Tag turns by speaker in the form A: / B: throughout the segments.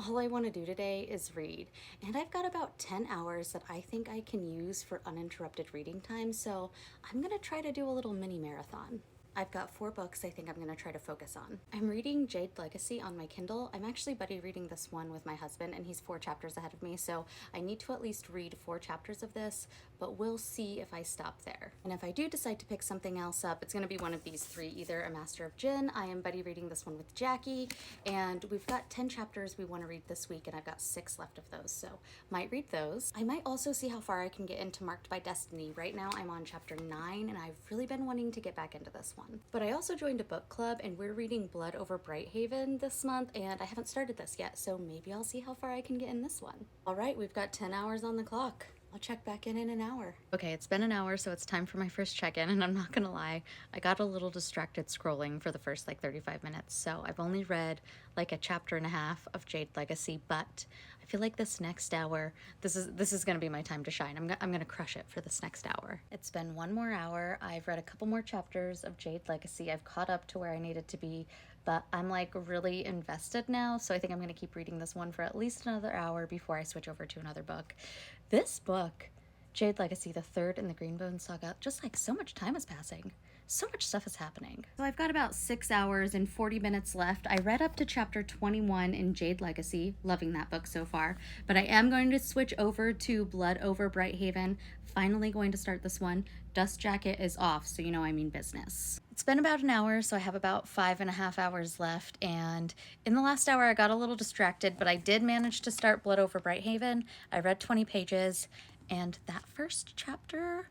A: All I want to do today is read, and I've got about 10 hours that I think I can use for uninterrupted reading time, so I'm going to try to do a little mini marathon. I've got 4 books I think I'm going to try to focus on. I'm reading Jade Legacy on my Kindle. I'm actually buddy reading this one with my husband, and he's 4 chapters ahead of me, so I need to at least read 4 chapters of this, but we'll see if I stop there. And if I do decide to pick something else up, it's going to be one of these 3, either A Master of Jinn. I am buddy reading this one with Jackie, and we've got 10 chapters we want to read this week, and I've got 6 left of those, so might read those. I might also see how far I can get into Marked by Destiny. Right now I'm on chapter 9, and I've really been wanting to get back into this one. But I also joined a book club, and we're reading Blood Over Brighthaven this month, and I haven't started this yet, so maybe I'll see how far I can get in this one. All right, we've got 10 hours on the clock. I'll check back in an hour. Okay, it's been an hour, so it's time for my first check-in, and I'm not gonna lie, I got a little distracted scrolling for the first 35 minutes, so I've only read like a chapter and a half of Jade Legacy, but I feel like this next hour, this is gonna be my time to shine. I'm gonna crush it for this next hour. It's been 1 more hour. I've read a couple more chapters of Jade Legacy. I've caught up to where I needed to be, but I'm like really invested now, so I think I'm gonna keep reading this one for at least another hour before I switch over to another book. This book, Jade Legacy, the third in the Greenbone Saga, just like so much time is passing. So much stuff is happening. So I've got about 6 hours and 40 minutes left. I read up to chapter 21 in Jade Legacy, loving that book so far, but I am going to switch over to Blood Over Brighthaven. Finally going to start this one. Dust Jacket is off, so you know I mean business. It's been about an hour, so I have about 5.5 hours left, and in the last hour I got a little distracted, but I did manage to start Blood Over Brighthaven. I read 20 pages, and that first chapter,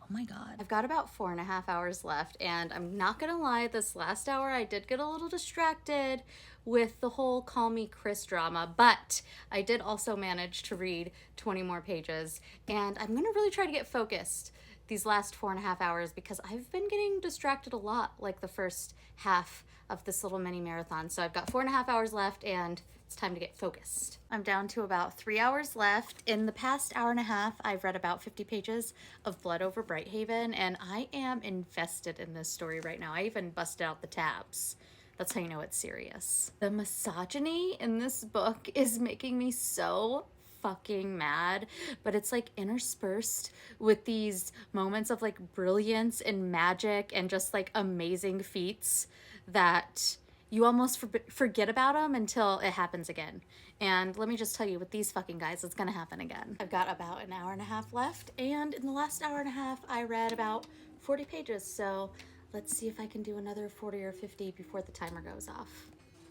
A: oh my god. I've got about 4.5 hours left, and I'm not gonna lie, this last hour I did get a little distracted with the whole Call Me Chris drama, but I did also manage to read 20 more pages, and I'm gonna really try to get focused these last 4.5 hours because I've been getting distracted a lot like the first half of this little mini marathon. So I've got 4.5 hours left, and it's time to get focused. I'm down to about 3 hours left. In the past hour and a half, I've read about 50 pages of Blood Over Brighthaven, and I am invested in this story right now. I even busted out the tabs. That's how you know it's serious. The misogyny in this book is making me so fucking mad, but it's like interspersed with these moments of like brilliance and magic and just like amazing feats that you almost forget about them until it happens again. And let me just tell you, with these fucking guys, it's gonna happen again. I've got about an hour and a half left, and in the last hour and a half I read about 40 pages, so let's see if I can do another 40 or 50 before the timer goes off.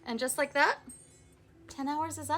A: And just like that, 10 hours is up.